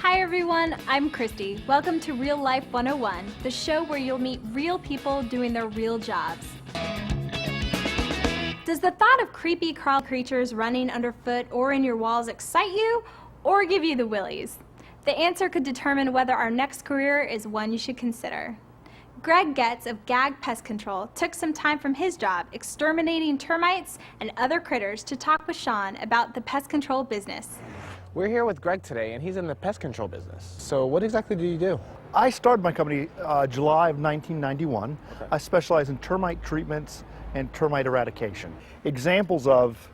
Hi everyone, I'm Christy. Welcome to Real Life 101, the show where you'll meet real people doing their real jobs. Does the thought of creepy crawl creatures running underfoot or in your walls excite you or give you the willies? The answer could determine whether our next career is one you should consider. Greg Getz of GAG Pest Control took some time from his job exterminating termites and other critters to talk with Sean about the pest control business. We're here with Greg today, and he's in the pest control business. So what exactly do you do? I started my company July of 1991. Okay. I specialize in termite treatments and termite eradication. Examples of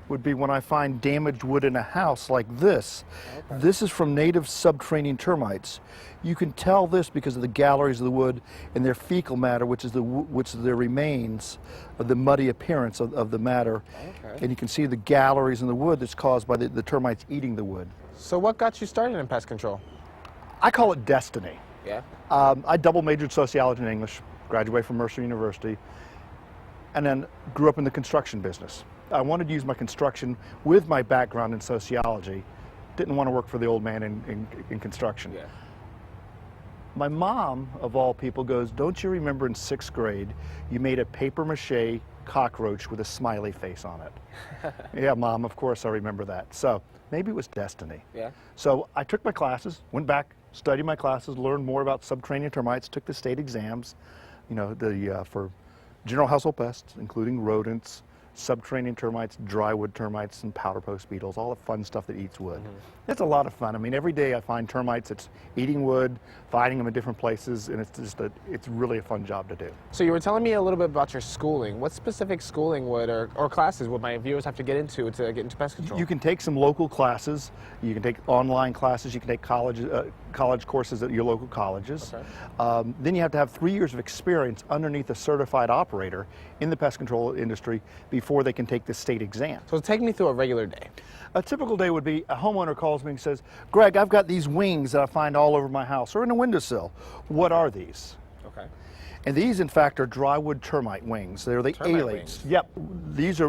would be when I find damaged wood in a house like this. Okay. This is from native subterranean termites. You can tell this because of the galleries of the wood and their fecal matter, which is the remains of the muddy appearance of the matter. Okay. And you can see the galleries in the wood that's caused by the termites eating the wood. So what got you started in pest control? I call it destiny. Yeah. I double majored sociology and English, graduated from Mercer University, and then grew up in the construction business. I wanted to use my construction with my background in sociology. Didn't want to work for the old man in construction. Yeah. My mom, of all people, goes, "Don't you remember in 6th grade you made a paper mache cockroach with a smiley face on it?" Yeah, Mom, of course I remember that. So maybe it was destiny. Yeah. So I took my classes, went back, studied my classes, learned more about subterranean termites, took the state exams, for general household pests, including rodents, subterranean termites, drywood termites, and powder post beetles, all the fun stuff that eats wood. Mm-hmm. It's a lot of fun. I mean, every day I find termites that's eating wood, finding them in different places, and it's really a fun job to do. So you were telling me a little bit about your schooling. What specific schooling would or classes would my viewers have to get into pest control? You can take some local classes, you can take online classes, you can take college courses at your local colleges. Okay. Then you have to have 3 years of experience underneath a certified operator in the pest control industry before they can take the state exam. So take me through a regular day. A typical day would be a homeowner calls me and says, "Greg, I've got these wings that I find all over my house or in a windowsill. What are these?" Okay. And these, in fact, are drywood termite wings. They're the Termite alates. wings. Yep. These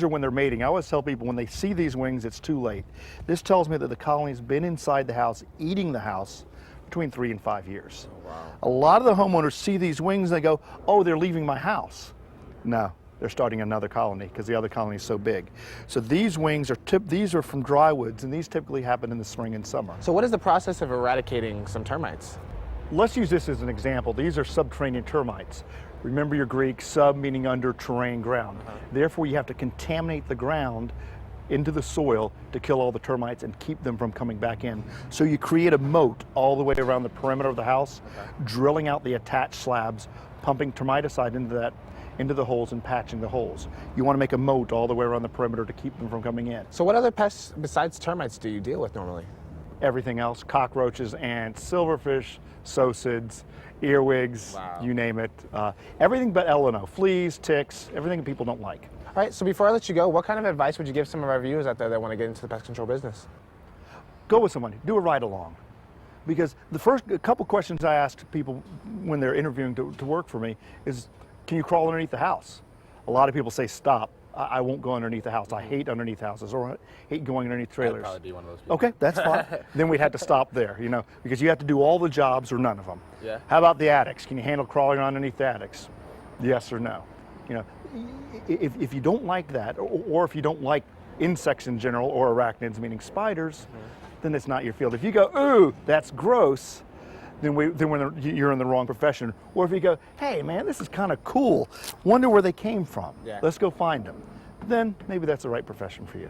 are when they're mating. I always tell people when they see these wings, it's too late. This tells me that the colony's been inside the house, eating the house, between 3 and 5 years. Oh, wow. A lot of the homeowners see these wings and they go, "Oh, they're leaving my house." No, they're starting another colony because the other colony is so big. So these wings these are from drywoods, and these typically happen in the spring and summer. So what is the process of eradicating some termites? Let's use this as an example. These are subterranean termites. Remember your Greek, sub meaning under, terrain, ground. Therefore, you have to contaminate the ground into the soil to kill all the termites and keep them from coming back in. So you create a moat all the way around the perimeter of the house, drilling out the attached slabs, pumping termiticide into the holes and patching the holes. You want to make a moat all the way around the perimeter to keep them from coming in. So what other pests besides termites do you deal with normally? Everything else, cockroaches, ants, silverfish, sosids, earwigs, Wow. you name it. Everything but LNO, fleas, ticks, everything people don't like. All right, so before I let you go, what kind of advice would you give some of our viewers out there that want to get into the pest control business? Go with somebody, do a ride along. Because a couple questions I ask people when they're interviewing to work for me is, can you crawl underneath the house? A lot of people say, stop, I won't go underneath the house. I hate underneath houses, or I hate going underneath trailers. I'd probably be one of those people. Okay, that's fine. Then we'd have to stop there, because you have to do all the jobs or none of them. Yeah. How about the attics? Can you handle crawling underneath the attics? Yes or no? If you don't like that, or if you don't like insects in general, or arachnids, meaning spiders, then it's not your field. If you go, "Ooh, that's gross," then you're in the wrong profession. Or if you go, "Hey man, this is kind of cool. Wonder where they came from. Yeah. Let's go find them." Then maybe that's the right profession for you.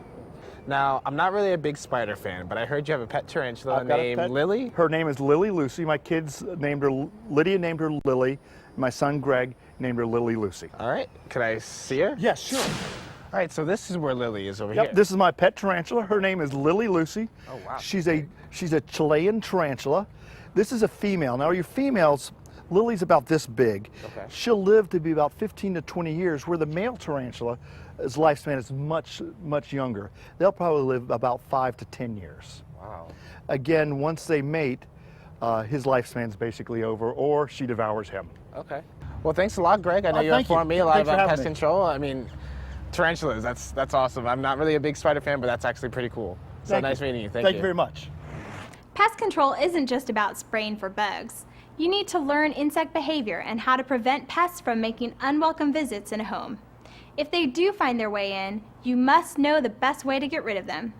Now, I'm not really a big spider fan, but I heard you have a pet tarantula I've got a named pet. Lily? Her name is Lily Lucy. My kids named her, Lydia named her Lily. My son Greg named her Lily Lucy. All right, can I see her? Yes, sure. All right, so this is where Lily is over Yep, here. this is my pet tarantula. Her name is Lily Lucy. Oh, wow. She's a Chilean tarantula. This is a female. Now your females, Lily's about this big. Okay. She'll live to be about 15 to 20 years, where the male tarantula's lifespan is much, much younger. They'll probably live about 5 to 10 years. Wow. Again, once they mate, his lifespan's basically over, or she devours him. Okay. Well, thanks a lot, Greg. I know you thank you. informed me a lot Thanks for about having pest me. control. I mean, tarantulas, that's awesome. I'm not really a big spider fan, but that's actually pretty cool. So Thank nice you. meeting you. Thank Thank you you very much. Pest control isn't just about spraying for bugs. You need to learn insect behavior and how to prevent pests from making unwelcome visits in a home. If they do find their way in, you must know the best way to get rid of them.